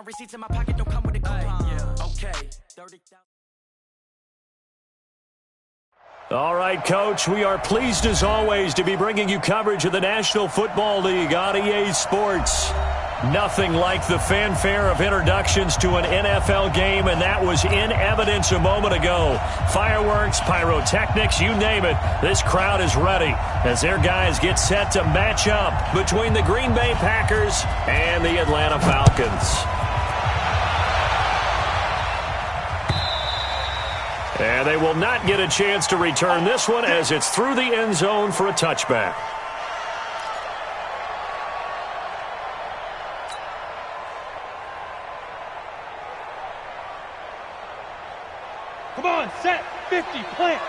Receipts in my pocket don't come with a coupon. Yeah, okay. 30,000. All right, Coach, we are pleased as always to be bringing you coverage of the National Football League on EA Sports. Nothing like the fanfare of introductions to an NFL game, and that was in evidence a moment ago. Fireworks, pyrotechnics, you name it, this crowd is ready as their guys get set to match up between the Green Bay Packers and the Atlanta Falcons. And they will not get a chance to return this one as it's through the end zone for a touchback. Come on, set, 50, plant.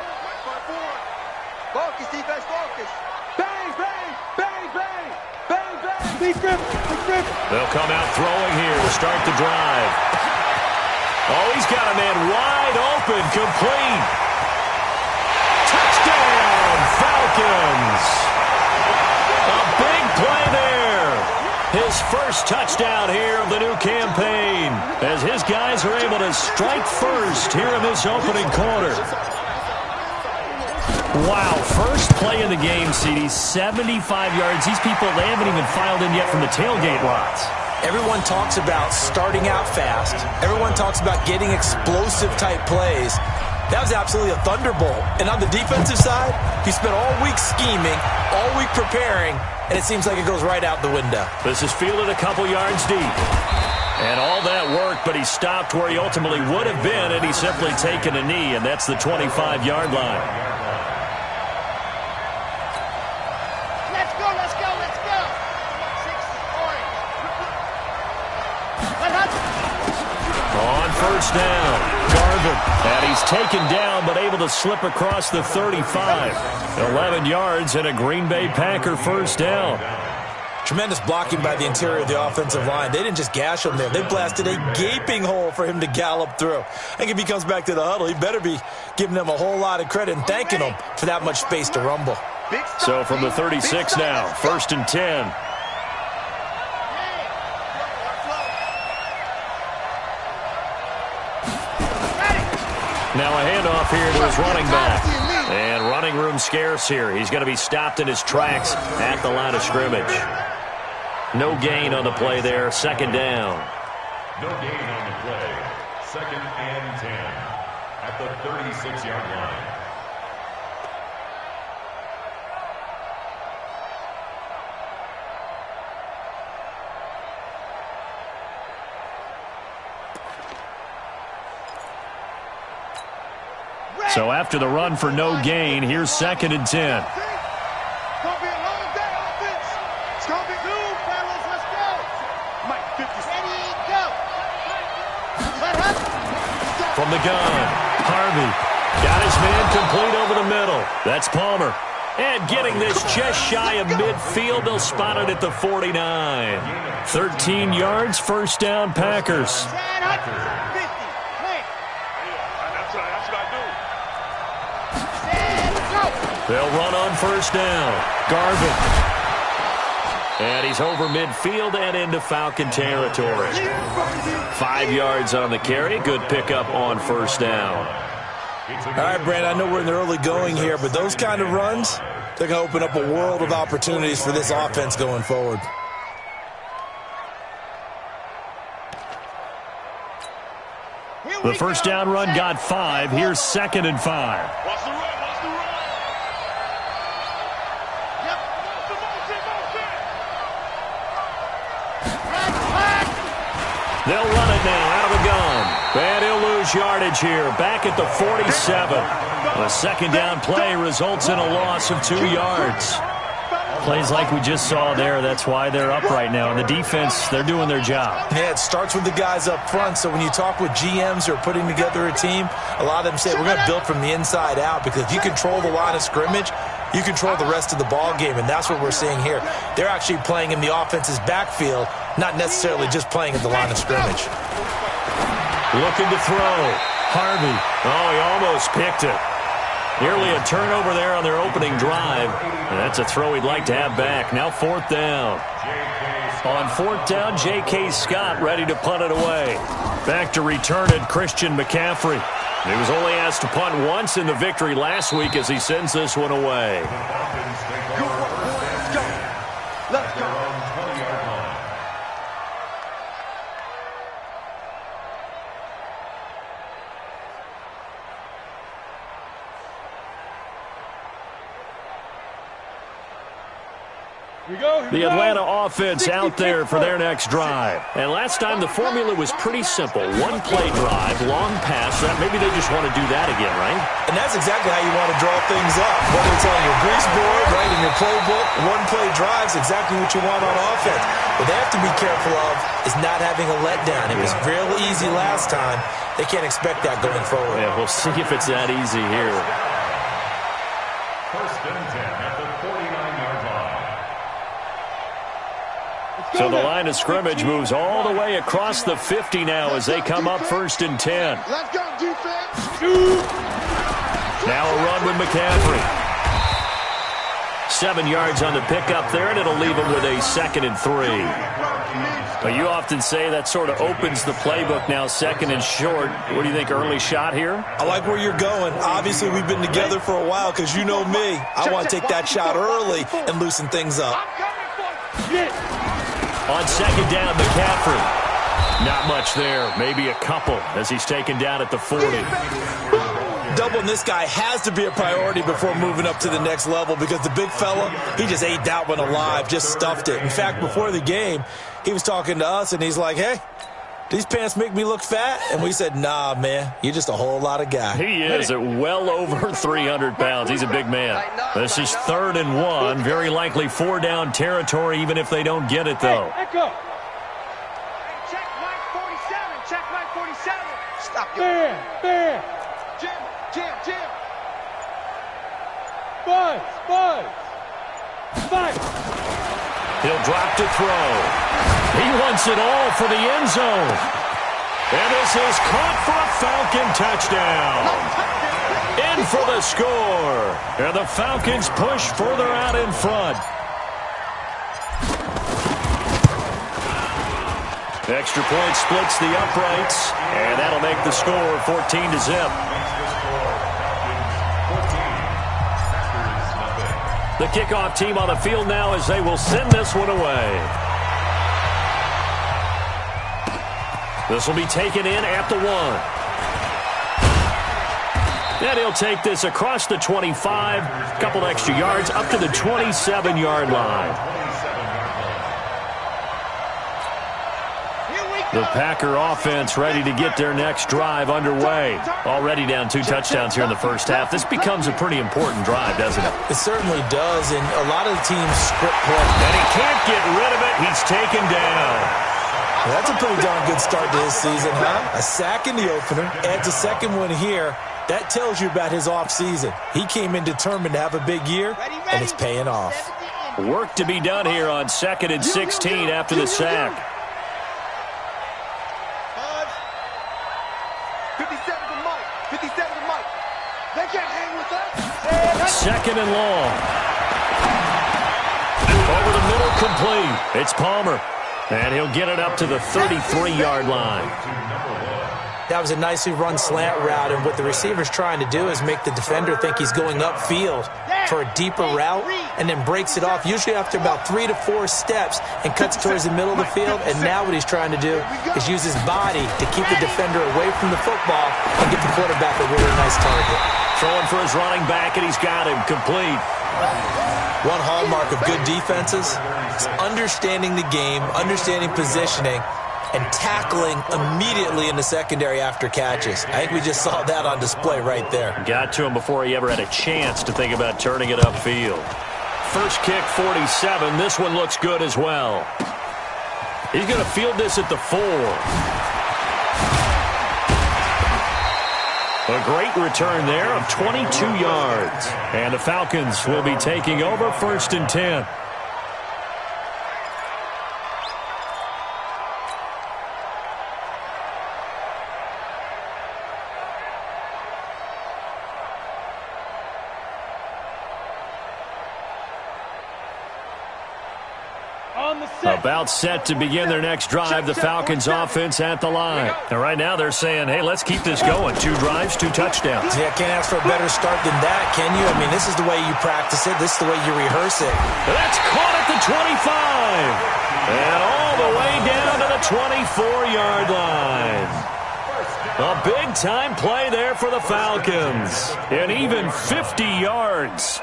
Focus, defense, focus. Bang, bang, bang, bang, bang, bang. Big grip, big grip. They'll come out throwing here to start the drive. Oh, he's got a man wide open, complete. Touchdown, Falcons. A big play there. His first touchdown here of the new campaign as his guys are able to strike first here in this opening quarter. Wow, first play in the game, CD, 75 yards. These people, they haven't even filed in yet from the tailgate lots. Everyone talks about starting out fast. Everyone talks about getting explosive-type plays. That was absolutely a thunderbolt. And on the defensive side, he spent all week scheming, all week preparing, and it seems like it goes right out the window. This is fielded a couple yards deep. And all that worked, but he stopped where he ultimately would have been, and he's simply taken a knee, and that's the 25-yard line. Let's go, let's go, let's go. 6 orange. On first down, Garvin. And he's taken down, but able to slip across the 35. 11 yards and a Green Bay Packer first down. Tremendous blocking by the interior of the offensive line. They didn't just gash him there. They blasted a gaping hole for him to gallop through. I think if he comes back to the huddle, he better be giving them a whole lot of credit and thanking them for that much space to rumble. So from the 36 now, first and 10. Now a handoff here to his running back. And running room scarce here. He's going to be stopped in his tracks at the line of scrimmage. No gain on the play there. Second down. No gain on the play. Second and 10 at the 36-yard line. So after the run for no gain, here's second and 10. It's gonna be a long day, offense. It's gonna be good, fellas. Let's go. Mike, 50. Ready, go. From the gun, Harvey got his man complete over the middle. That's Palmer. And getting this just shy of midfield, they'll spot it at the 49. 13 yards, first down, Packers. They'll run on first down. Garvin. And he's over midfield and into Falcon territory. 5 yards on the carry. Good pickup on first down. All right, Brandon, I know we're in the early going here, but those kind of runs, they're going to open up a world of opportunities for this offense going forward. The first down run got 5. Here's second and 5. They'll run it now out of the gun. And he'll lose yardage here. Back at the 47. A second down play results in a loss of 2 yards. Plays like we just saw there. That's why they're up right now. And the defense, they're doing their job. Yeah, it starts with the guys up front. So when you talk with GMs who are putting together a team, a lot of them say, we're going to build from the inside out. Because if you control the line of scrimmage, you control the rest of the ball game, and that's what we're seeing here. They're actually playing in the offense's backfield, not necessarily just playing at the line of scrimmage. Looking to throw. Harvey. Oh, he almost picked it. Nearly a turnover there on their opening drive. And that's a throw he'd like to have back. Now 4th down. On 4th down, J.K. Scott ready to punt it away. Back to return it, Christian McCaffrey. He was only asked to punt once in the victory last week as he sends this one away. Good work, boy. Let's go. Let's go. The Atlanta offense out there for their next drive. And last time the formula was pretty simple. One play drive, long pass. Maybe they just want to do that again, right? And that's exactly how you want to draw things up. Whether it's on your grease board, right, in your playbook, one play drive is exactly what you want on offense. What they have to be careful of is not having a letdown. It was real easy last time. They can't expect that going forward. Yeah, we'll see if it's that easy here. 1st and 10 at the 49-yard line. So the line of scrimmage moves all the way across the 50 now as they come up 1st and 10. Let's go, defense. Now a run with McCaffrey. 7 yards on the pickup there, and it'll leave him with a 2nd and 3. But you often say that sort of opens the playbook now, 2nd and short. What do you think, early shot here? I like where you're going. Obviously, we've been together for a while because you know me. I want to take that shot early and loosen things up. On 2nd down, McCaffrey. Not much there. Maybe a couple as he's taken down at the 40. Doubling this guy has to be a priority before moving up to the next level because the big fella, he just ate that one alive, just stuffed it. In fact, before the game, he was talking to us, and he's like, hey, these pants make me look fat? And we said, nah, man, you're just a whole lot of guy. He is at well over 300 pounds. He's a big man. This is 3rd and 1. Very likely 4-down territory, even if they don't get it, though. Hey, go. Check Mike 47. Check Mike 47. Stop your Jim. Buzz. He'll drop to throw. He wants it all for the end zone. And this is caught for a Falcon touchdown. In for the score. And the Falcons push further out in front. Extra point splits the uprights. And that'll make the score 14-0. The kickoff team on the field now as they will send this one away. This will be taken in at the 1. And he'll take this across the 25, a couple extra yards, up to the 27-yard line. The Packer offense ready to get their next drive underway. Already down 2 touchdowns here in the first half. This becomes a pretty important drive, doesn't it? It certainly does, and a lot of the teams script play. And he can't get rid of it. He's taken down. Well, that's a pretty darn good start to his season, huh? A sack in the opener, adds a second one here. That tells you about his offseason. He came in determined to have a big year, and it's paying off. Work to be done here on 2nd and 16 after the sack. 57 to Mike. They can't hang with us. 2nd and long. Over the middle, complete. It's Palmer. And he'll get it up to the 33-yard line. That was a nicely run slant route, and what the receiver's trying to do is make the defender think he's going upfield for a deeper route, and then breaks it off, usually after about 3 to 4 steps, and cuts towards the middle of the field. And now what he's trying to do is use his body to keep the defender away from the football and get the quarterback a really nice target. Throwing for his running back, and he's got him complete. One hallmark of good defenses is understanding the game, understanding positioning, and tackling immediately in the secondary after catches. I think we just saw that on display right there. Got to him before he ever had a chance to think about turning it upfield. First kick, 47. This one looks good as well. He's going to field this at the 4. A great return there of 22 yards. And the Falcons will be taking over 1st and 10. About set to begin their next drive, the Falcons offense at the line. And right now they're saying, hey, let's keep this going. 2 drives, 2 touchdowns. Yeah, can't ask for a better start than that, can you? I mean, this is the way you practice it. This is the way you rehearse it. That's caught at the 25. And all the way down to the 24-yard line. A big-time play there for the Falcons. And even 50 yards.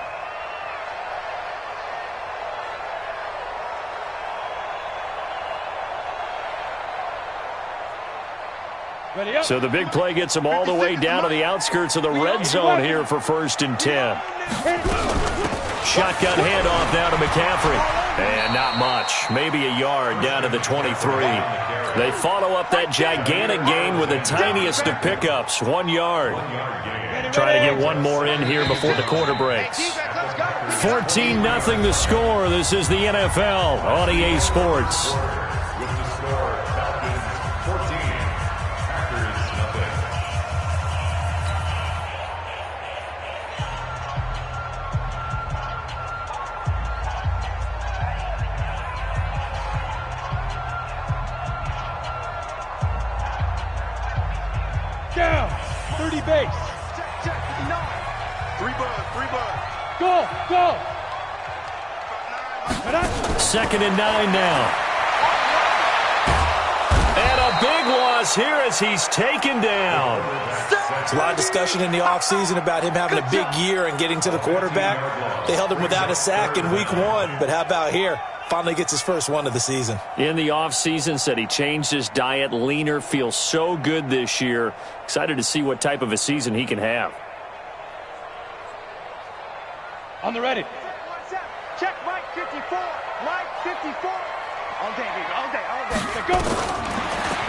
So the big play gets them all the way down to the outskirts of the red zone here for 1st and 10. Shotgun handoff down to McCaffrey. And not much. Maybe a yard down to the 23. They follow up that gigantic gain with the tiniest of pickups, 1 yard. Trying to get one more in here before the quarter breaks. 14-0 the score. This is the NFL on EA Sports. Down. 30 base. Check. 3 bud. Go. 2nd and 9 now. And a big loss here as he's taken down. There's a lot of discussion in the offseason about him having a big year and getting to the quarterback. They held him without a sack in week 1, but how about here? Finally gets his first one of the season. In the offseason, said he changed his diet, leaner, feels so good this year. Excited to see what type of a season he can have. On the ready. Check Mike 54. Mike 54. All day, baby. All day. Go.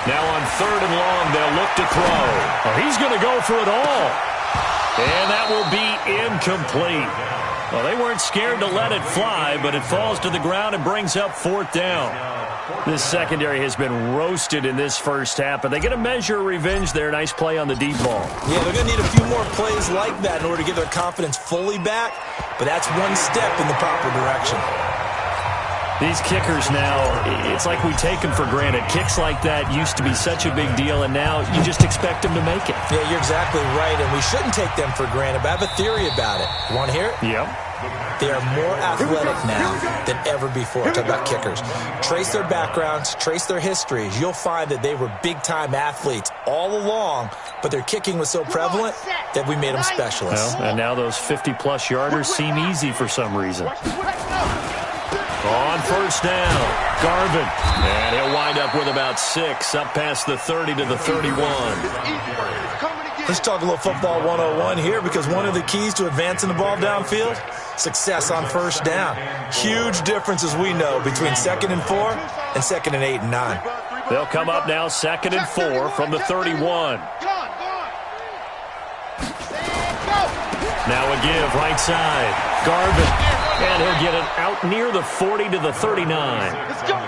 Now on 3rd and long, they'll look to throw. Oh, he's going to go for it all. And that will be incomplete. Well, they weren't scared to let it fly, but it falls to the ground and brings up 4th down. This secondary has been roasted in this first half, but they get a measure of revenge there. Nice play on the deep ball. Yeah, they're going to need a few more plays like that in order to get their confidence fully back, but that's one step in the proper direction. These kickers now, it's like we take them for granted. Kicks like that used to be such a big deal, and now you just expect them to make it. Yeah, you're exactly right, and we shouldn't take them for granted, but I have a theory about it. You want to hear it? Yep. They are more athletic now than ever before. Talk about kickers. Trace their backgrounds, trace their histories. You'll find that they were big-time athletes all along, but their kicking was so prevalent that we made them specialists. Well, and now those 50-plus yarders seem easy for some reason. On 1st down, Garvin. And he'll wind up with about 6, up past the 30 to the 31. Let's talk a little football 101 here, because one of the keys to advancing the ball downfield, success on 1st down. Huge difference, as we know, between 2nd and 4 and 2nd and 8 and 9. They'll come up now 2nd and 4 from the 31. Now a give right side. Garvin. And he'll get it out near the 40 to the 39.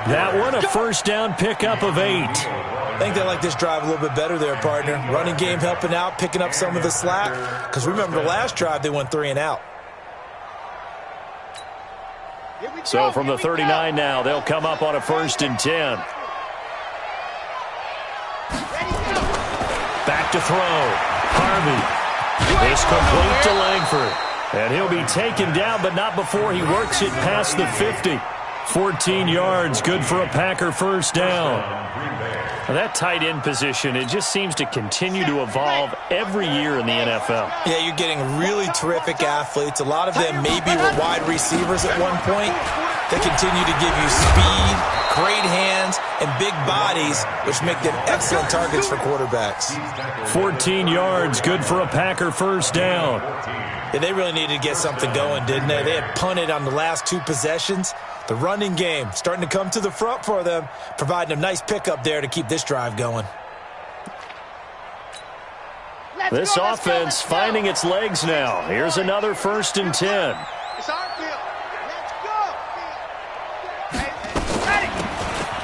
That one a 1st down pickup of 8. I think they like this drive a little bit better there, partner. Running game helping out, picking up some of the slack. Because remember the last drive, they went 3 and out. So from the 39 now, they'll come up on a 1st and 10. Back to throw. Harvey. It's complete to Langford. And he'll be taken down, but not before he works it past the 50. 14 yards, good for a Packer 1st down. Now that tight end position, it just seems to continue to evolve every year in the NFL. Yeah, you're getting really terrific athletes. A lot of them maybe were wide receivers at one point. They continue to give you speed, great hands, and big bodies, which make them excellent targets for quarterbacks. 14 yards, good for a Packer 1st down. Yeah, they really needed to get something going, didn't they? They had punted on the last 2 possessions. The running game starting to come to the front for them, providing a nice pickup there to keep this drive going. This offense finding its legs now. Here's another 1st and 10. It's our field. Let's go.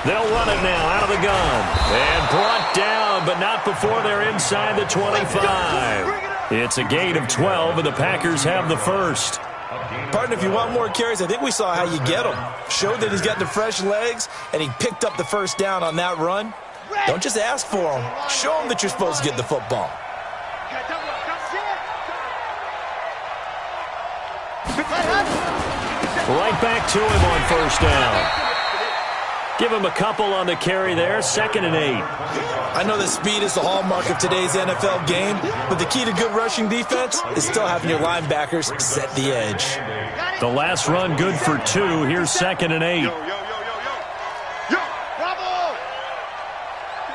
They'll run it now out of the gun. And brought down, but not before they're inside the 25. It's a gain of 12, and the Packers have the first. Partner, if you want more carries, I think we saw how you get them. Showed that he's got the fresh legs, and he picked up the first down on that run. Don't just ask for them. Show them that you're supposed to get the football. Right back to him on first down. Give him a couple on the carry there, 2nd and 8. I know that speed is the hallmark of today's NFL game, but the key to good rushing defense is still having your linebackers set the edge. The last run good for 2. Here's 2nd and 8. Yo, bravo!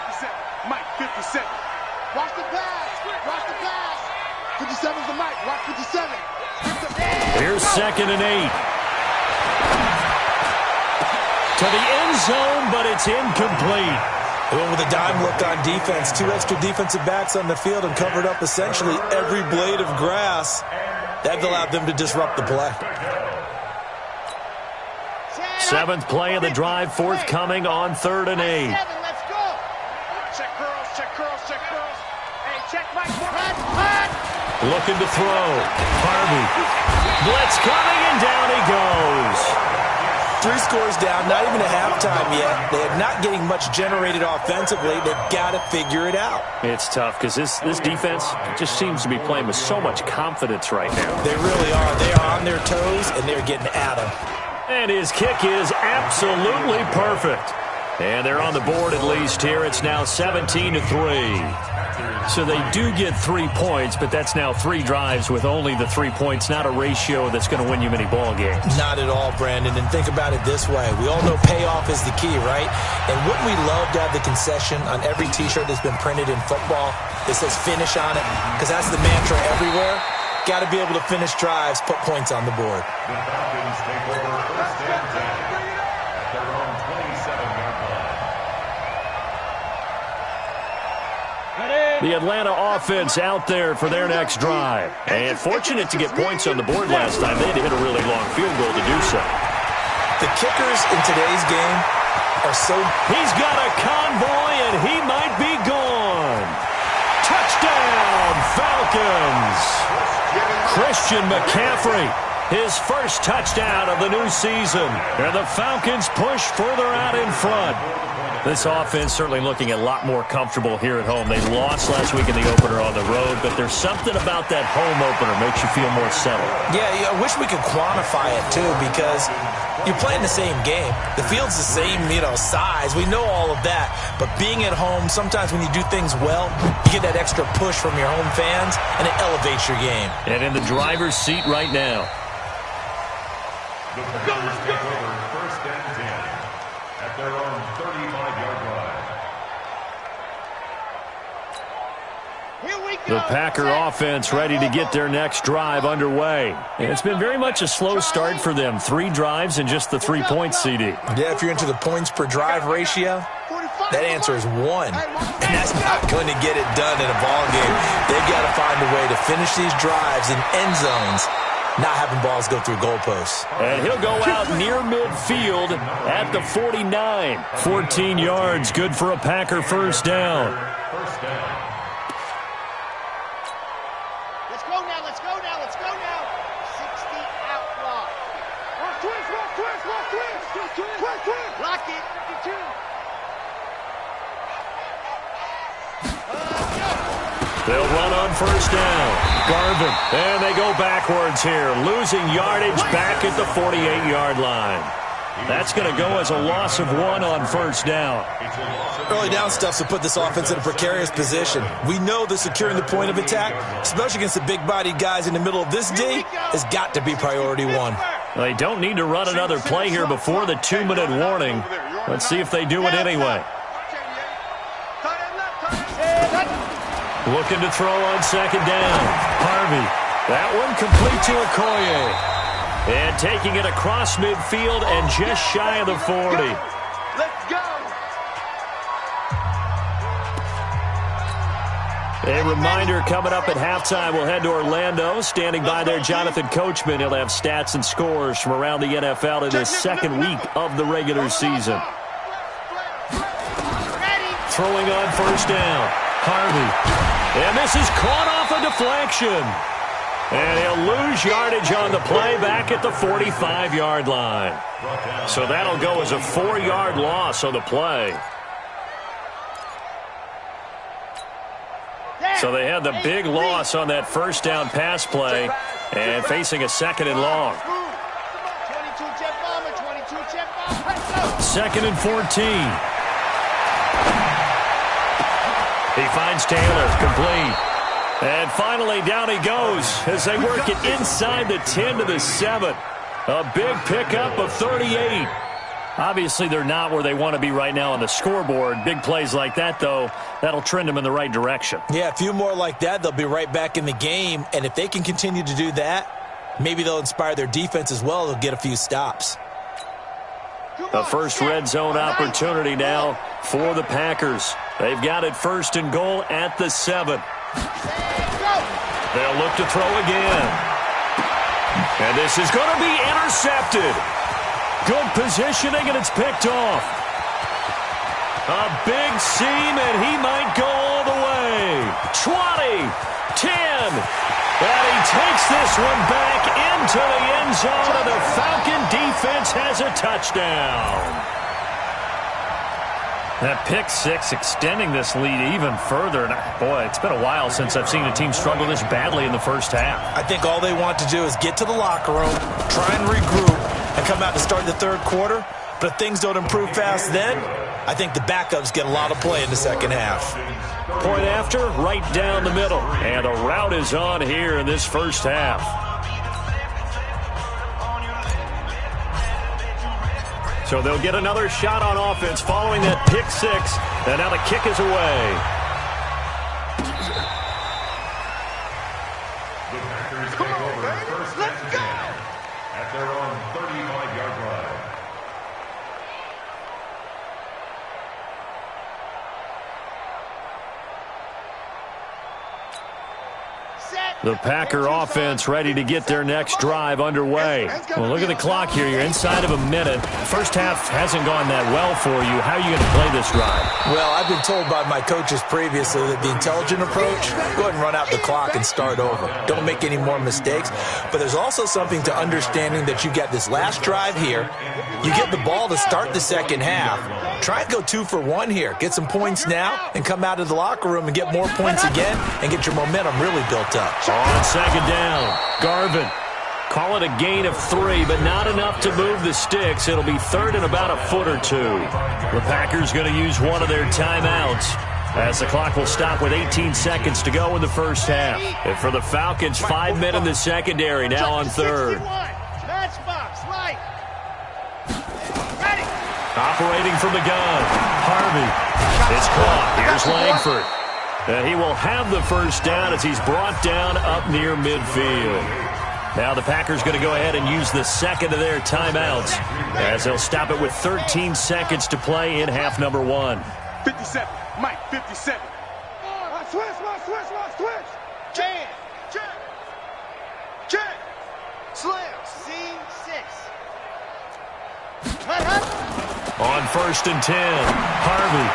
57, Mike, 57. Watch the pass, watch the pass. 57's the Mike, watch 57. Here's 2nd and 8. To the end zone, but it's incomplete. They went with a dime look on defense. 2 extra defensive backs on the field and covered up essentially every blade of grass. That allowed them to disrupt the play. 7th play of the drive, forthcoming on 3rd and 8. Let's go. Check curls, check curls, check curls. Hey, check Mike. Looking to throw. Harvey. Blitz coming, and down he goes. 3 scores down, not even a halftime yet. They're not getting much generated offensively. They've got to figure it out. It's tough because this defense just seems to be playing with so much confidence right now. They really are. They are on their toes, and they're getting at them. And his kick is absolutely perfect. And they're on the board at least here. It's now 17-3. So they do get 3 points, but that's now 3 drives with only the 3 points, not a ratio that's going to win you many ball games. Not at all, Brandon. And think about it this way. We all know payoff is the key, right? And wouldn't we love to have the concession on every T-shirt that's been printed in football that says finish on it? Because that's the mantra everywhere. Got to be able to finish drives, put points on the board. The Falcons take over 1st and 10 at their own 27-yard line. The Atlanta offense out there for their next drive. And fortunate to get points on the board last time. They had to hit a really long field goal to do so. The kickers in today's game are so... He's got a convoy, and he might be gone. Touchdown, Falcons. Christian McCaffrey, his first touchdown of the new season. And the Falcons push further out in front. This offense certainly looking a lot more comfortable here at home. They lost last week in the opener on the road, but there's something about that home opener makes you feel more settled. Yeah, I wish we could quantify it, too, because you're playing the same game. The field's the same, size. We know all of that. But being at home, sometimes when you do things well, you get that extra push from your home fans, and it elevates your game. And in the driver's seat right now. The Packers take over 1st and 10 at their own 35-yard line. The Packer offense ready to get their next drive underway. And it's been very much a slow start for them. 3 drives and just the 3 points, CD. Yeah, if you're into the points per drive ratio, that answer is 1. And that's not going to get it done in a ball game. They've got to find a way to finish these drives in end zones, not having balls go through goalposts. And he'll go out near midfield at the 49. 14 yards, good for a Packer first down. First down. Let's go now, let's go now, let's go now. 60 out block. Twist. Lock it. 52. They'll run on first down. Garvin. And they go backwards here, losing yardage back at the 48-yard line. That's going to go as a loss of 1 on first down. Early down stuff to put this offense in a precarious position. We know that securing the point of attack, especially against the big-bodied guys in the middle of this D, has got to be priority 1. They don't need to run another play here before the 2-minute warning. Let's see if they do it anyway. Looking to throw on second down. Harvey. That one complete to Okoye. And taking it across midfield and just shy of the 40. Let's go. A reminder coming up at halftime, we'll head to Orlando. Standing by there, Jonathan Coachman. He'll have stats and scores from around the NFL in his second week of the regular season. Throwing on first down. Harvey. And this is caught off a deflection. And he'll lose yardage on the play back at the 45-yard line. So that'll go as a 4-yard loss on the play. So they had the big loss on that first down pass play and facing a 2nd and long. 2nd and 14. He finds Taylor, complete. And finally, down he goes as they work it inside the 10 to the 7. A big pickup of 38. Obviously, they're not where they want to be right now on the scoreboard. Big plays like that, though, that'll trend them in the right direction. Yeah, a few more like that, they'll be right back in the game. And if they can continue to do that, maybe they'll inspire their defense as well. They'll get a few stops. A first red zone opportunity now for the Packers. They've got it 1st and goal at the 7. They'll look to throw again. And this is going to be intercepted. Good positioning, and it's picked off. A big seam, and he might go all the way. 20, 10. And he takes this one back into the end zone, and the Falcon defense has a touchdown. That pick six extending this lead even further. And boy, it's been a while since I've seen a team struggle this badly in the first half. I think all they want to do is get to the locker room, try and regroup, and come out to start the third quarter. But if things don't improve fast then, I think the backups get a lot of play in the second half. Point after, right down the middle. And the route is on here in this first half. So they'll get another shot on offense following that pick six. And now the kick is away. The Packers take over first and 10 at their own 35-yard line. The Packer offense ready to get their next drive underway. Well, look at the clock here. You're inside of a minute. First half hasn't gone that well for you. How are you going to play this drive? Well, I've been told by my coaches previously that the intelligent approach, go ahead and run out the clock and start over. Don't make any more mistakes. But there's also something to understanding that you get this last drive here. You get the ball to start the second half. Try and go 2 for 1 here. Get some points now and come out of the locker room and get more points again and get your momentum really built up. On second down, Garvin. Call it a gain of 3, but not enough to move the sticks. It'll be third and about a foot or 2. The Packers going to use one of their timeouts as the clock will stop with 18 seconds to go in the first half. And for the Falcons, 5 men in the secondary now on third. Operating from the gun, Harvey. It's caught. Here's Langford. He will have the first down as he's brought down up near midfield. Now the Packers going to go ahead and use the second of their timeouts as they'll stop it with 13 seconds to play in half number 1. 57, Mike, 57. Switch. Check. Slam. C6. On first and 10, Harvey.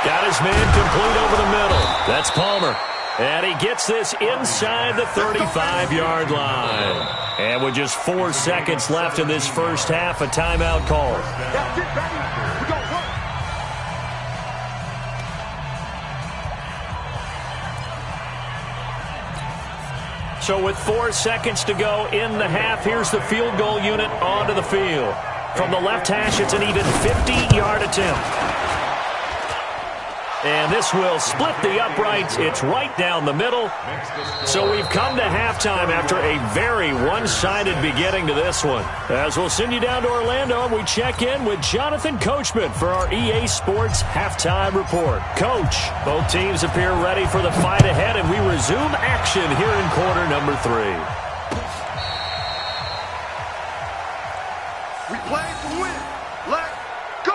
Got his man complete over the middle. That's Palmer. And he gets this inside the 35-yard line. And with just 4 seconds left in this first half, a timeout call. That's it, baby. We gon' work. So with 4 seconds to go in the half, here's the field goal unit onto the field. From the left hash, it's an even 50-yard attempt. And this will split the uprights. It's right down the middle. So we've come to halftime after a very one-sided beginning to this one. As we'll send you down to Orlando, and we check in with Jonathan Coachman for our EA Sports Halftime Report. Coach, both teams appear ready for the fight ahead, and we resume action here in quarter number 3. We play to win. Let's go.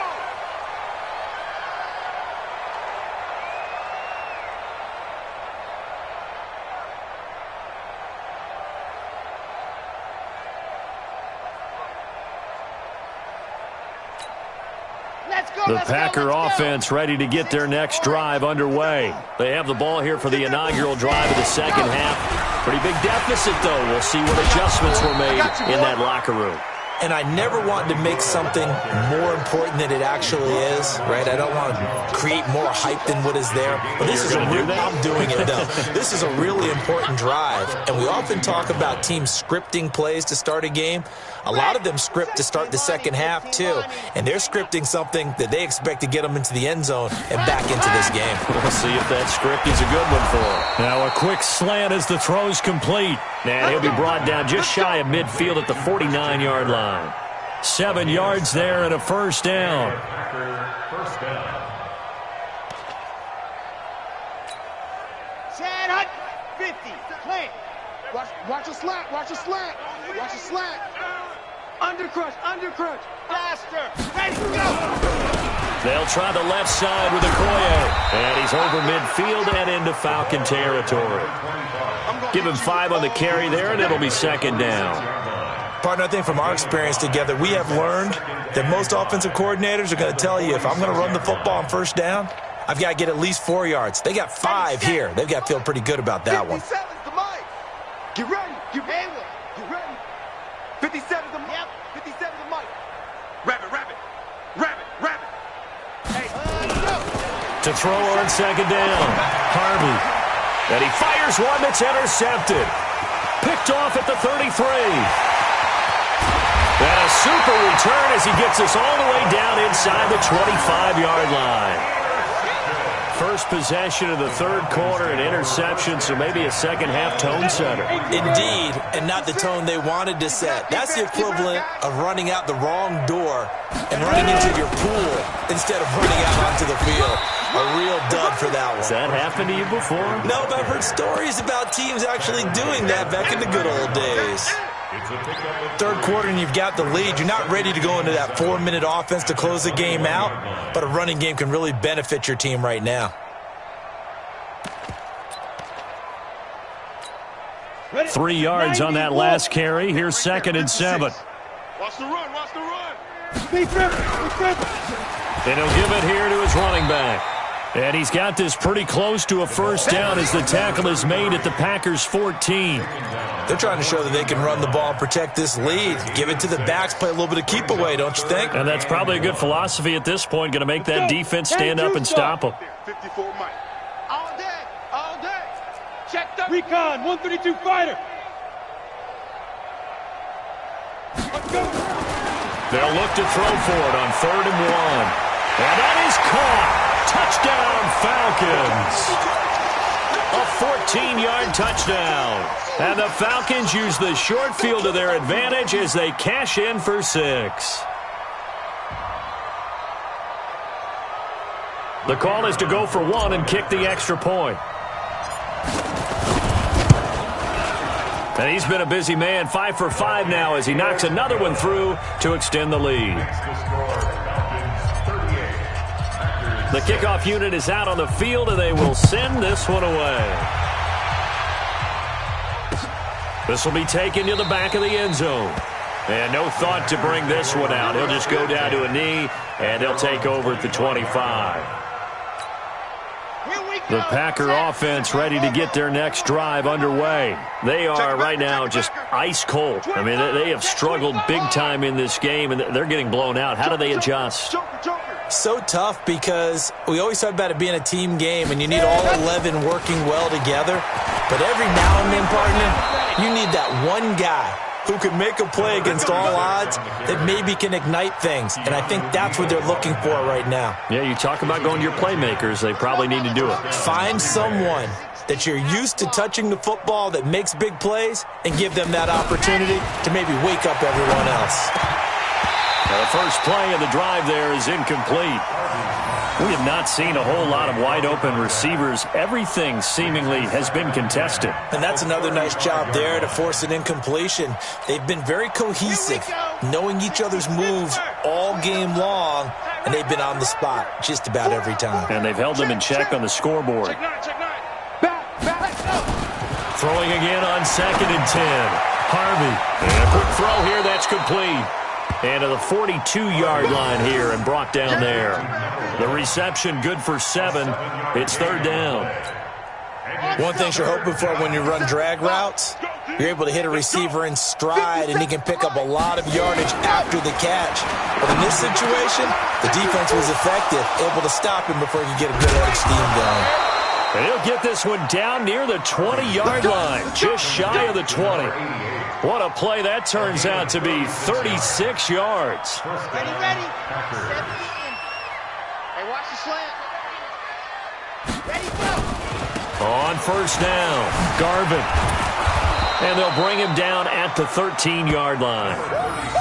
The Packer offense ready to get their next drive underway. They have the ball here for the inaugural drive of the second half. Pretty big deficit, though. We'll see what adjustments were made in that locker room. And I never want to make something more important than it actually is, right? I don't want to create more hype than what is there. But this is a real, I'm doing it, though. This is a really important drive. And we often talk about teams scripting plays to start a game. A lot of them script to start the second half, too. And they're scripting something that they expect to get them into the end zone and back into this game. We'll see if that script is a good one for them. Now a quick slant as the throw's complete. And he'll be brought down just shy of midfield at the 49-yard line. 7 yards there and a first down. First down. Chad Hunt, 50, clear. Watch a slant, watch a slant, watch a slant. Undercrush, faster, ready, go. They'll try the left side with Okoye. And he's over midfield and into Falcon territory. Give him 5 on the carry there, and it'll be second down. Partner, I think from our experience together, we have learned that most offensive coordinators are going to tell you, if I'm going to run the football on first down, I've got to get at least 4 yards. They got 5 here. They've got to feel pretty good about that one. 57's the mic. Get ready, get ready, get ready. 57's the mic. Yep. 57's the mic. Rabbit. Hey, go. To throw on second down, Harvey. And he fires one that's intercepted. Picked off at the 33. And a super return as he gets us all the way down inside the 25-yard line. First possession of the third quarter, an interception, so maybe a second-half tone setter. Indeed, and not the tone they wanted to set. That's the equivalent of running out the wrong door and running into your pool instead of running out onto the field. A real dud for that one. Has that happened to you before? No, but I've heard stories about teams actually doing that back in the good old days. Third quarter and you've got the lead. You're not ready to go into that 4-minute offense to close the game out, but a running game can really benefit your team right now. 3 yards on that last carry. Here's 2nd and 7. Watch the run. And he'll give it here to his running back. And he's got this pretty close to a first down as the tackle is made at the Packers' 14. They're trying to show that they can run the ball and protect this lead. Give it to the backs, play a little bit of keep away, don't you think? And that's probably a good philosophy at this point, going to make that defense stand up and stop them. 54 Mike. All day. Check the Recon, 132 fighter. Let's go. They'll look to throw for it on 3rd and 1. And that is caught. Touchdown, Falcons. A 14-yard touchdown. And the Falcons use the short field to their advantage as they cash in for 6. The call is to go for 1 and kick the extra point. And he's been a busy man, 5 for 5 now as he knocks another one through to extend the lead. The kickoff unit is out on the field, and they will send this one away. This will be taken to the back of the end zone. And no thought to bring this one out. He'll just go down to a knee, and they'll take over at the 25. The Packer offense ready to get their next drive underway. They are right now just ice cold. I mean, they have struggled big time in this game, and they're getting blown out. How do they adjust? So tough because we always talk about it being a team game, and you need all 11 working well together. But every now and then, partner, you need that one guy who can make a play against all odds that maybe can ignite things. And I think that's what they're looking for right now. Yeah, you talk about going to your playmakers. They probably need to do it. Find someone that you're used to touching the football that makes big plays and give them that opportunity to maybe wake up everyone else. Now, the first play of the drive there is incomplete. We have not seen a whole lot of wide-open receivers. Everything seemingly has been contested. And that's another nice job there to force an incompletion. They've been very cohesive, knowing each other's moves all game long, and they've been on the spot just about every time. And they've held them in check on the scoreboard. Throwing again on 2nd and 10. Harvey. And a quick throw here that's complete. And to the 42-yard line here and brought down there. The reception good for 7. It's third down. One thing you're hoping for when you run drag routes, you're able to hit a receiver in stride, and he can pick up a lot of yardage after the catch. But in this situation, the defense was effective, able to stop him before he could get a good head of steam going. And he'll get this one down near the 20-yard line, just shy of the 20. What a play that turns out to be, 36 yards. Ready. Hey, watch the slant. Ready, go. On first down, Garvin. And they'll bring him down at the 13-yard line.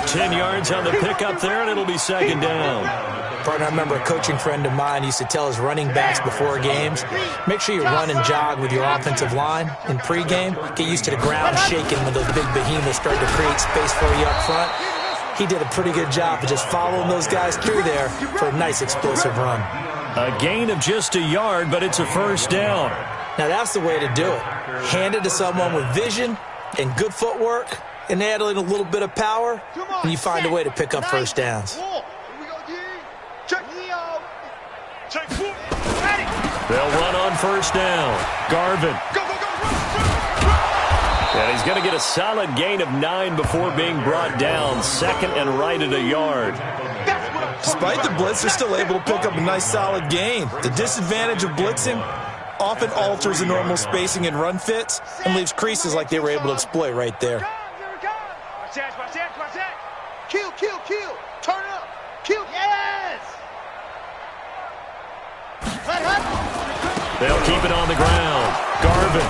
10 yards on the pickup there, and it'll be second down. Partner, I remember a coaching friend of mine used to tell his running backs before games, make sure you run and jog with your offensive line in pregame. Get used to the ground shaking when those big behemoths start to create space for you up front. He did a pretty good job of just following those guys through there for a nice explosive run. A gain of just a yard, but it's a first down. Now that's the way to do it. Hand it to someone with vision and good footwork and add in a little bit of power, and you find a way to pick up first downs. They'll run on first down. Garvin. And he's going to get a solid gain of 9 before being brought down. Second and right at a yard. Despite the blitz, they're still able to pick up a nice solid gain. The disadvantage of blitzing often alters the normal spacing and run fits and leaves creases like they were able to exploit right there. Watch that. Kill. Turn it up. Kill. Yes. They'll keep it on the ground. Garvin.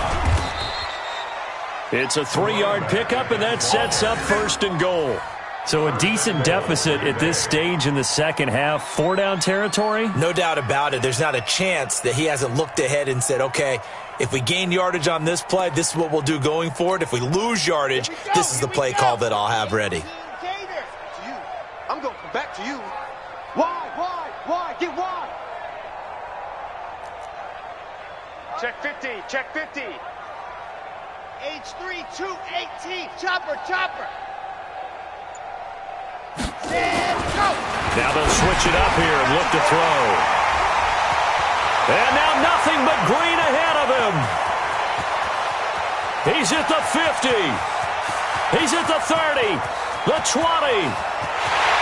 It's a 3-yard pickup, and that sets up first and goal. So a decent deficit at this stage in the second half. 4-down territory? No doubt about it. There's not a chance that he hasn't looked ahead and said, okay, if we gain yardage on this play, this is what we'll do going forward. If we lose yardage, this is the play call that I'll have ready. I'm going to come back to you. Why? Get wide. Check 50. H3218. Chopper. Stand, go. Now they'll switch it up here and look to throw. And now nothing but green ahead of him. He's at the 50. He's at the 30. The 20.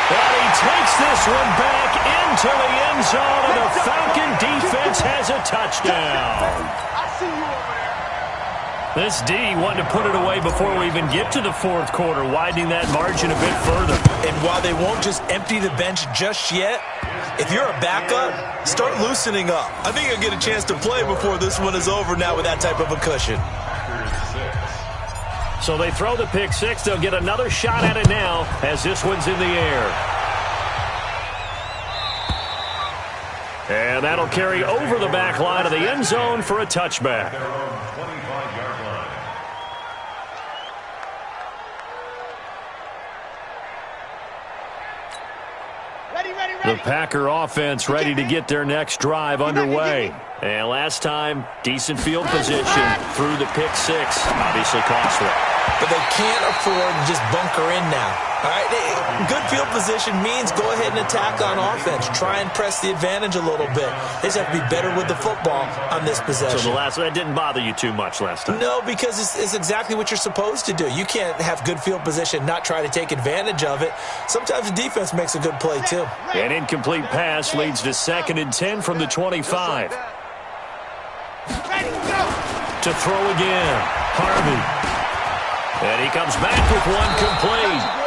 And he takes this one back into the end zone, and the Falcon defense has a touchdown. I see you over there. This D wanted to put it away before we even get to the fourth quarter, widening that margin a bit further. And while they won't just empty the bench just yet, if you're a backup, start loosening up. I think you'll get a chance to play before this one is over now with that type of a cushion. So they throw the pick six. They'll get another shot at it now as this one's in the air. And that'll carry over the back line of the end zone for a touchback. The Packer offense ready to get their next drive underway. And last time, decent field position through the pick six. Obviously costly. But they can't afford to just bunker in now. All right, good field position means go ahead and attack on offense. Try and press the advantage a little bit. They just have to be better with the football on this possession. So that didn't bother you too much last time? No, because it's exactly what you're supposed to do. You can't have good field position, not try to take advantage of it. Sometimes the defense makes a good play, too. An incomplete pass leads to 2nd and 10 from the 25. To throw again, Harvey. And he comes back with one complete.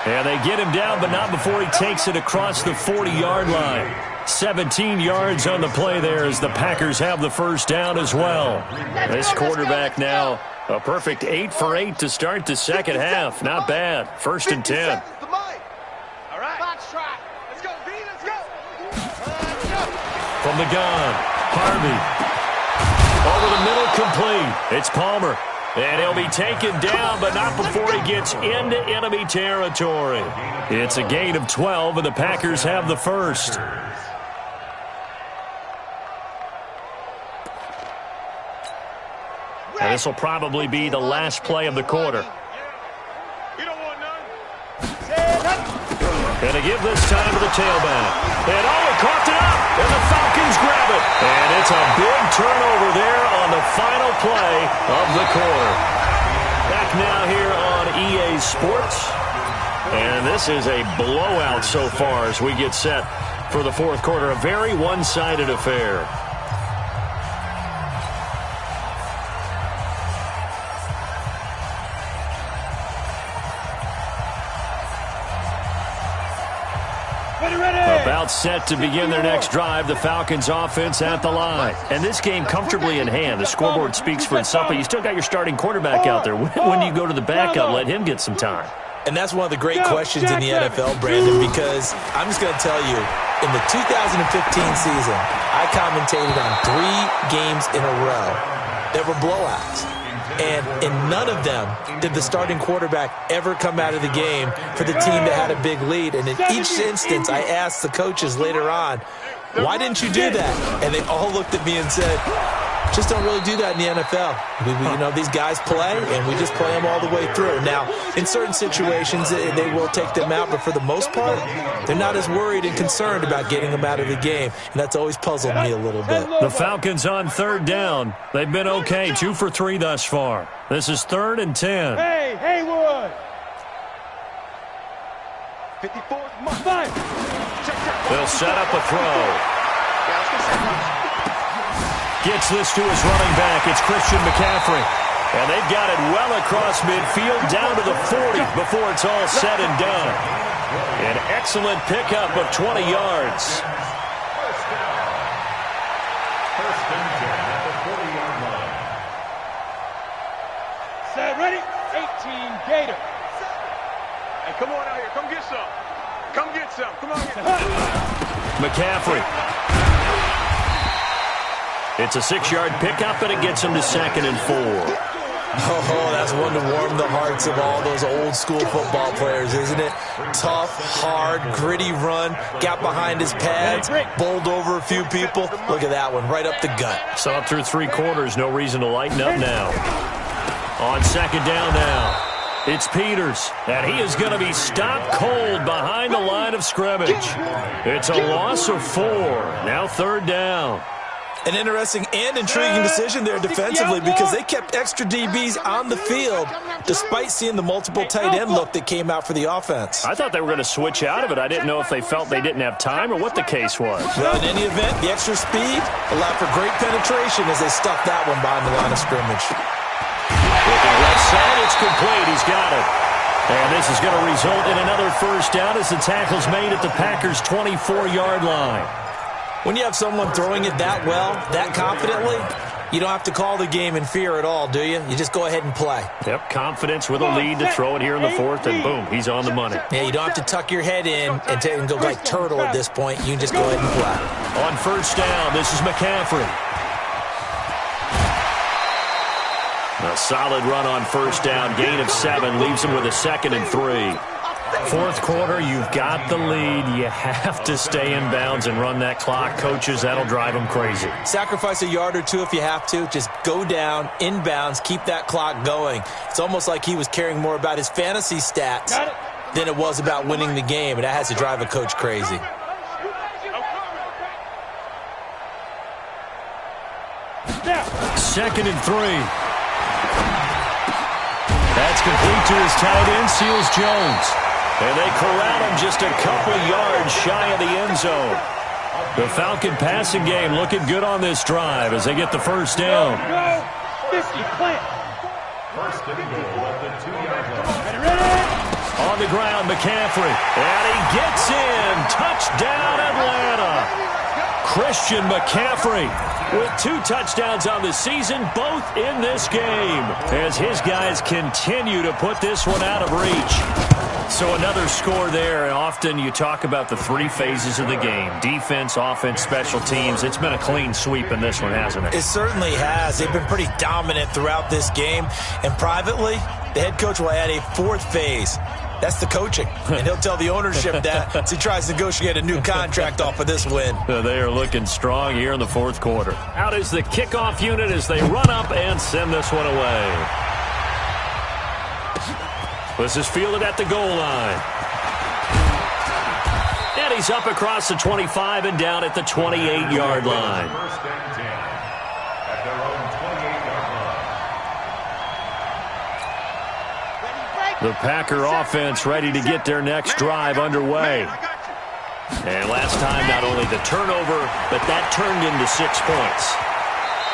And they get him down, but not before he takes it across the 40-yard line. 17 yards on the play there as the Packers have the first down as well. This quarterback now, a perfect 8 for 8 to start the second half. Not bad. 1st and 10. All right. Box try. Let's go, B. Let's go. From the gun, Harvey. Over the middle, complete. It's Palmer. And he'll be taken down, but not before he gets into enemy territory. It's a gain of 12, and the Packers have the first. And this will probably be the last play of the quarter. You don't want none. And to give this time to the tailback. And he coughed it up. And the Falcons grab it. And it's a big turnover there on the final play of the quarter. Back now here on EA Sports. And this is a blowout so far as we get set for the fourth quarter. A very one-sided affair. About set to begin their next drive, the Falcons offense at the line. And this game comfortably in hand. The scoreboard speaks for itself, but you still got your starting quarterback out there. When do you go to the backup, let him get some time? And that's one of the great questions in the NFL, Brandon, because I'm just going to tell you, in the 2015 season, I commentated on 3 games in a row that were blowouts. And in none of them did the starting quarterback ever come out of the game for the team that had a big lead. And in each instance, I asked the coaches later on, why didn't you do that? And they all looked at me and said, just don't really do that in the NFL. These guys play, and we just play them all the way through. Now, in certain situations, they will take them out, but for the most part, they're not as worried and concerned about getting them out of the game, and that's always puzzled me a little bit. The Falcons on third down. They've been okay, 2 for 3 thus far. This is 3rd and 10. Hey, Haywood! 54, five. They'll set up a throw. Gets this to his running back. It's Christian McCaffrey. And they've got it well across midfield down to the 40 before it's all said and done. An excellent pickup of 20 yards. First and 10 at the 40-yard line. Set, ready? 18 Gator. Hey, come on out here. Come get some. Come get some. Come on here. McCaffrey. It's a 6-yard pickup, and it gets him to 2nd and 4. Oh, that's one to warm the hearts of all those old-school football players, isn't it? Tough, hard, gritty run, got behind his pads, bowled over a few people. Look at that one, right up the gut. Saw it through 3 quarters, no reason to lighten up now. On 2nd down now, it's Peters, and he is going to be stopped cold behind the line of scrimmage. It's a loss of 4, now 3rd down. An interesting and intriguing decision there defensively because they kept extra DBs on the field despite seeing the multiple tight end look that came out for the offense. I thought they were going to switch out of it. I didn't know if they felt they didn't have time or what the case was. Well, in any event, the extra speed allowed for great penetration as they stuffed that one behind the line of scrimmage. Looking left side, it's complete. He's got it. And this is going to result in another first down as the tackle's made at the Packers' 24-yard line. When you have someone throwing it that well, that confidently, you don't have to call the game in fear at all, do you? You just go ahead and play. Yep, confidence with a lead to throw it here in the 4th, and boom, he's on the money. Yeah, you don't have to tuck your head in and go like turtle at this point. You can just go ahead and play. On first down, this is McCaffrey. A solid run on first down, gain of 7, leaves him with a 2nd and 3. 4th quarter, you've got the lead. You have to stay in bounds and run that clock. Coaches, that'll drive them crazy. Sacrifice a yard or 2 if you have to. Just go down, in bounds, keep that clock going. It's almost like he was caring more about his fantasy stats than it was about winning the game, and that has to drive a coach crazy. Second and 3. That's complete to his tight end, Seals Jones. And they corral him just a couple yards shy of the end zone. The Falcon passing game looking good on this drive as they get the first down. 50, plant. First and goal at the 2-yard line. On the ground, McCaffrey. And he gets in. Touchdown, Atlanta. Christian McCaffrey with 2 touchdowns on the season, both in this game, as his guys continue to put this one out of reach. So another score there, and often you talk about the 3 phases of the game: defense, offense, special teams. It's been a clean sweep in this one, hasn't it? It certainly has. They've been pretty dominant throughout this game, and privately, the head coach will add a 4th phase. That's the coaching, and he'll tell the ownership that as he tries to negotiate a new contract off of this win. They are looking strong here in the 4th quarter. Out is the kickoff unit as they run up and send this one away. This is fielded at the goal line. And he's up across the 25 and down at the 28-yard line. First and 10 at their own 28-yard line. The Packer offense ready to get their next drive underway. And last time, not only the turnover, but that turned into 6 points.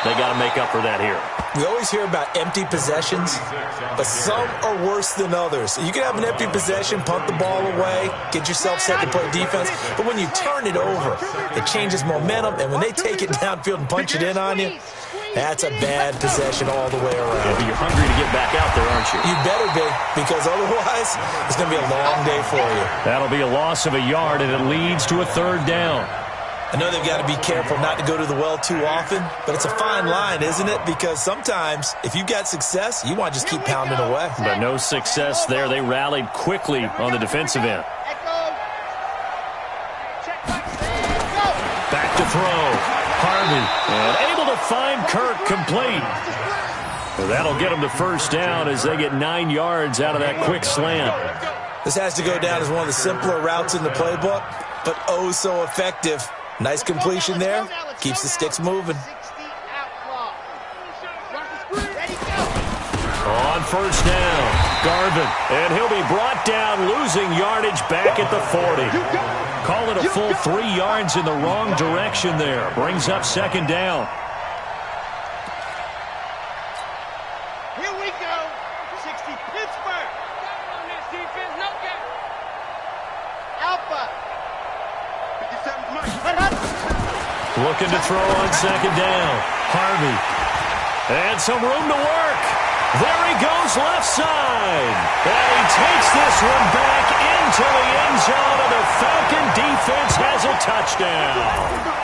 They got to make up for that here. We always hear about empty possessions, but some are worse than others. You can have an empty possession, punt the ball away, get yourself set to play defense, but when you turn it over, it changes momentum, and when they take it downfield and punch it in on you, that's a bad possession all the way around. Yeah, but you're hungry to get back out there, aren't you? You better be, because otherwise, it's going to be a long day for you. That'll be a loss of a yard, and it leads to a 3rd down. I know they've got to be careful not to go to the well too often, but it's a fine line, isn't it? Because sometimes, if you've got success, you want to just keep pounding away. But no success there. They rallied quickly on the defensive end. Back to throw. Harvey. And able to find Kirk complete. Well, that'll get them to 1st down as they get 9 yards out of that quick slant. This has to go down as one of the simpler routes in the playbook, but oh so effective. Nice completion there. Keeps the sticks moving. On 1st down, Garvin. And he'll be brought down, losing yardage back at the 40. Call it a full 3 yards in the wrong direction there. Brings up 2nd down. Here we go. 60 Pittsburgh. On this defense, no gap. Alpha. 57's Mike. Looking to throw on 2nd down. Harvey. And some room to work. There he goes left side. And he takes this one back into the end zone, and the Falcon defense has a touchdown.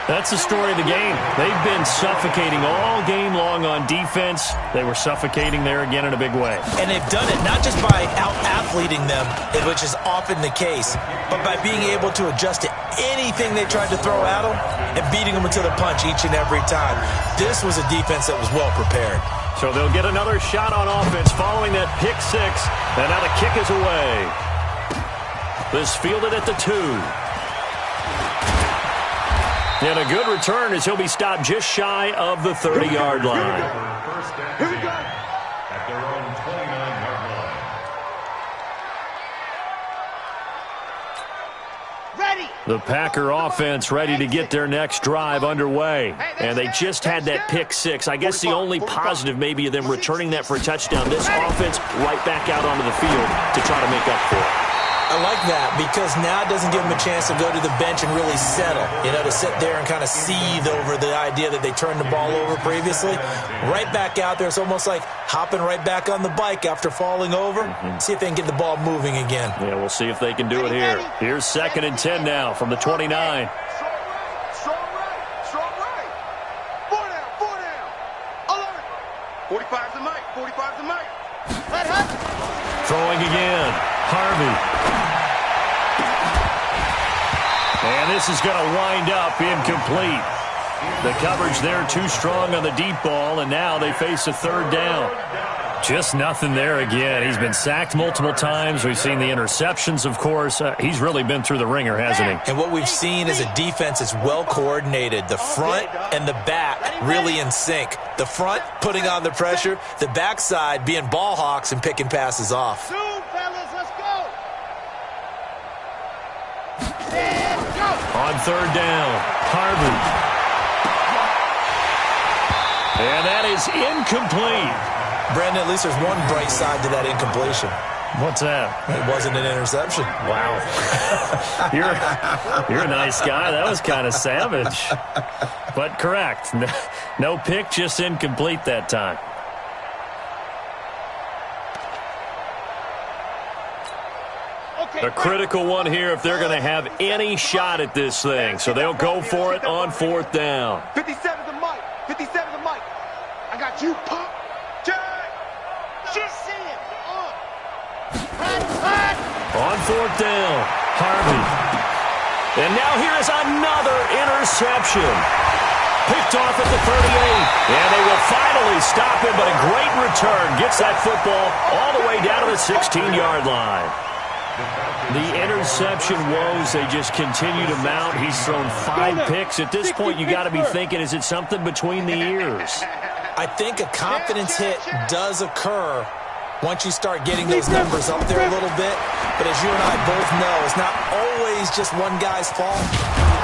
That's the story of the game. They've been suffocating all game long on defense. They were suffocating there again in a big way. And they've done it not just by out-athleting them, which is often the case, but by being able to adjust to anything they tried to throw at them and beating them to the punch each and every time. This was a defense that was well prepared. So they'll get another shot on offense following that pick 6. And now the kick is away. This fielded at the 2. And a good return as he'll be stopped just shy of the 30-yard line. First and 10 at their own 29-yard line. Ready. The Packer offense ready to get their next drive underway. And they just had that pick 6. I guess the only positive maybe of them returning that for a touchdown. This offense right back out onto the field to try to make up for it. I like that because now it doesn't give them a chance to go to the bench and really settle, to sit there and kind of seethe over the idea that they turned the ball over previously. Right back out there. It's almost like hopping right back on the bike after falling over. See if they can get the ball moving again. Yeah, we'll see if they can do it here. Here's 2nd and 10 now from the 29. Strong right. 4 down. Alert. 45's the mic. 45's the mic. Throwing again. Harvey. And this is going to wind up incomplete. The coverage there too strong on the deep ball, and now they face a 3rd down. Just nothing there again. He's been sacked multiple times. We've seen the interceptions, of course. He's really been through the ringer, hasn't he? And what we've seen is a defense that's well coordinated. The front and the back really in sync. The front putting on the pressure, the backside being ball hawks and picking passes off. Soon, fellas, let's go. On 3rd down, Harvey. And that is incomplete. Brandon, at least there's one bright side to that incompletion. What's that? It wasn't an interception. Wow. You're a nice guy. That was kind of savage. But correct. No pick, just incomplete that time. A critical one here if they're going to have any shot at this thing. So they'll go for it on 4th down. 57's the mic. 57's the mic. I got you, pop. Jack. She's seeing. On 4th down, Harvey. And now here is another interception. Picked off at the 38. And they will finally stop him, but a great return. Gets that football all the way down to the 16-yard line. The interception woes, they just continue to mount. He's thrown 5 picks. At this point, you got to be thinking, is it something between the ears? I think a confidence hit does occur once you start getting those numbers up there a little bit. But as you and I both know, it's not always just one guy's fault.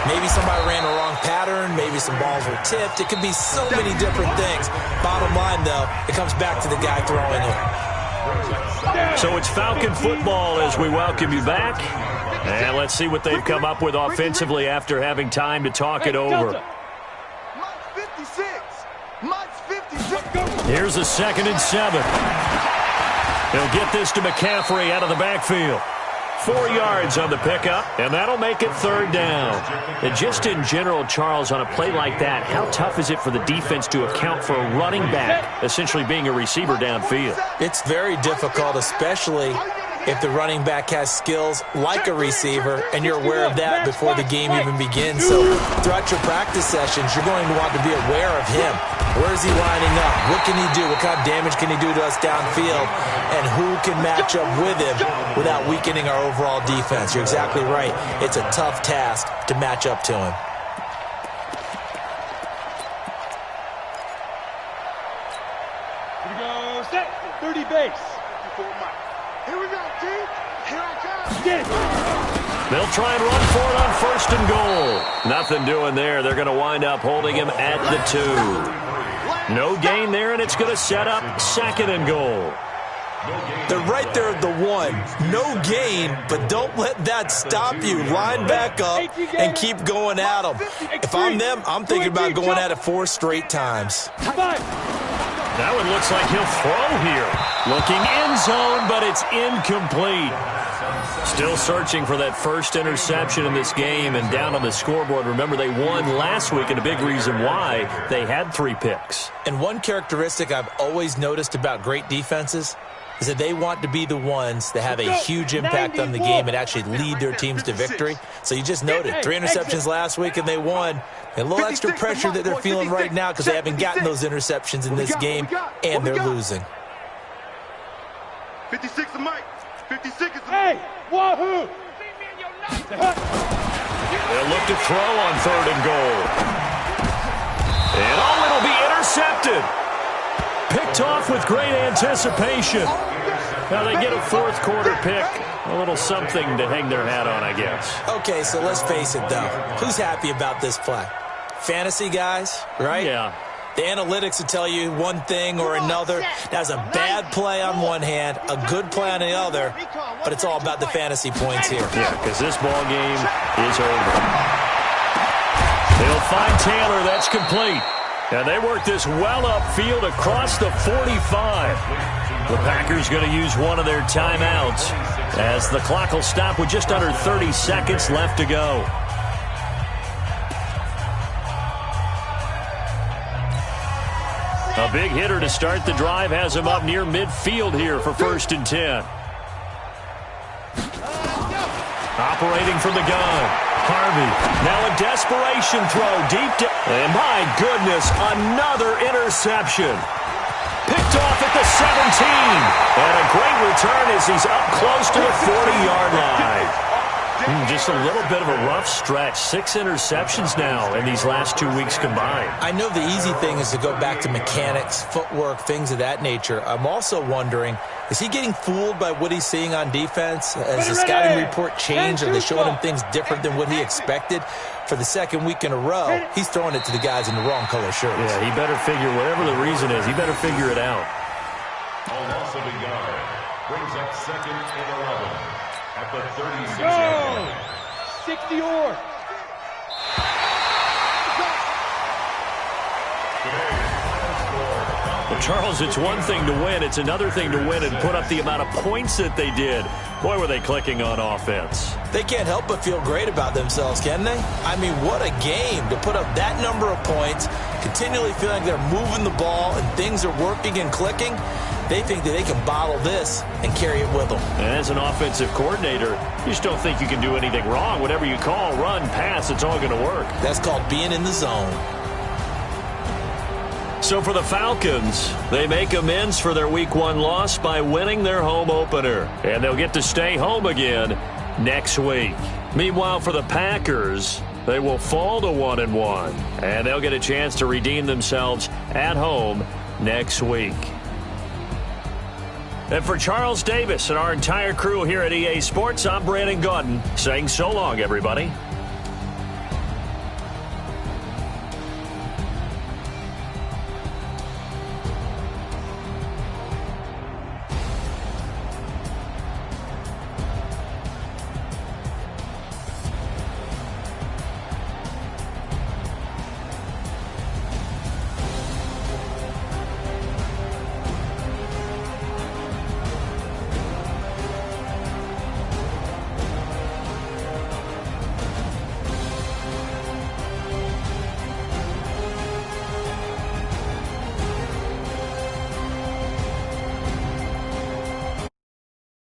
Maybe somebody ran a wrong pattern. Maybe some balls were tipped. It could be so many different things. Bottom line, though, it comes back to the guy throwing it. So it's Falcon football as we welcome you back. And let's see what they've come up with offensively after having time to talk it over. Here's a 2nd and 7. He'll get this to McCaffrey out of the backfield. 4 yards on the pickup, and that'll make it 3rd down. And just in general, Charles, on a play like that, how tough is it for the defense to account for a running back essentially being a receiver downfield? It's very difficult, especially if the running back has skills like a receiver, and you're aware of that before the game even begins. So throughout your practice sessions, you're going to want to be aware of him. Where is he lining up? What can he do? What kind of damage can he do to us downfield? And who can match up with him without weakening our overall defense? You're exactly right. It's a tough task to match up to him. Here we go, set, 30 base. Here we go, team. Here I come. They'll try and run for it on 1st and goal. Nothing doing there. They're going to wind up holding him at the 2. No gain there, and it's going to set up 2nd and goal. They're right there at the 1. No gain, but don't let that stop you. Line back up and keep going at them. If I'm them, I'm thinking about going at it 4 straight times. That one looks like he'll throw here. Looking end zone, but it's incomplete. Still searching for that first interception in this game and down on the scoreboard. Remember, they won last week, and a big reason why they had 3 picks. And one characteristic I've always noticed about great defenses is that they want to be the ones that have a huge impact on the game and actually lead their teams to victory. So you just noted 3 interceptions last week and they won. And a little extra pressure that they're feeling right now because they haven't gotten those interceptions in this game and they're losing. 56 is Mike. 56 is Hey, wahoo! They'll look to throw on 3rd and goal. And it'll be intercepted. Picked off with great anticipation. Now they get a 4th quarter pick. A little something to hang their hat on, I guess. Okay, so let's face it, though. Who's happy about this play? Fantasy guys, right? Yeah. The analytics will tell you one thing or another. That's a bad play on one hand, a good play on the other, but it's all about the fantasy points here. Yeah, because this ball game is over. They'll find Taylor. That's complete. And they work this well upfield across the 45. The Packers going to use one of their timeouts as the clock will stop with just under 30 seconds left to go. A big hitter to start the drive has him up near midfield here for 1st and 10. Operating from the gun. Harvey, now a desperation throw deep down. And my goodness, another interception. Picked off at the 17. And a great return as he's up close to the 40-yard line. Just a little bit of a rough stretch. 6 interceptions now in these last 2 weeks combined. I know the easy thing is to go back to mechanics, footwork, things of that nature. I'm also wondering, is he getting fooled by what he's seeing on defense? Has the scouting report changed? Are they showing him things different than what he expected? For the 2nd week in a row, he's throwing it to the guys in the wrong color shirts. Yeah, he better figure, whatever the reason is, he better figure it out. A loss of a yard brings up 2nd and 11 at the 36-yard line. 60 or. Well, Charles, it's one thing to win. It's another thing to win and put up the amount of points that they did. Boy, were they clicking on offense. They can't help but feel great about themselves, can they? I mean, what a game to put up that number of points, continually feeling they're moving the ball and things are working and clicking. They think that they can bottle this and carry it with them. And as an offensive coordinator, you just don't think you can do anything wrong. Whatever you call, run, pass, it's all going to work. That's called being in the zone. So for the Falcons, they make amends for their Week 1 loss by winning their home opener. And they'll get to stay home again next week. Meanwhile, for the Packers, they will fall to 1-1. And they'll get a chance to redeem themselves at home next week. And for Charles Davis and our entire crew here at EA Sports, I'm Brandon Gaudin saying so long, everybody.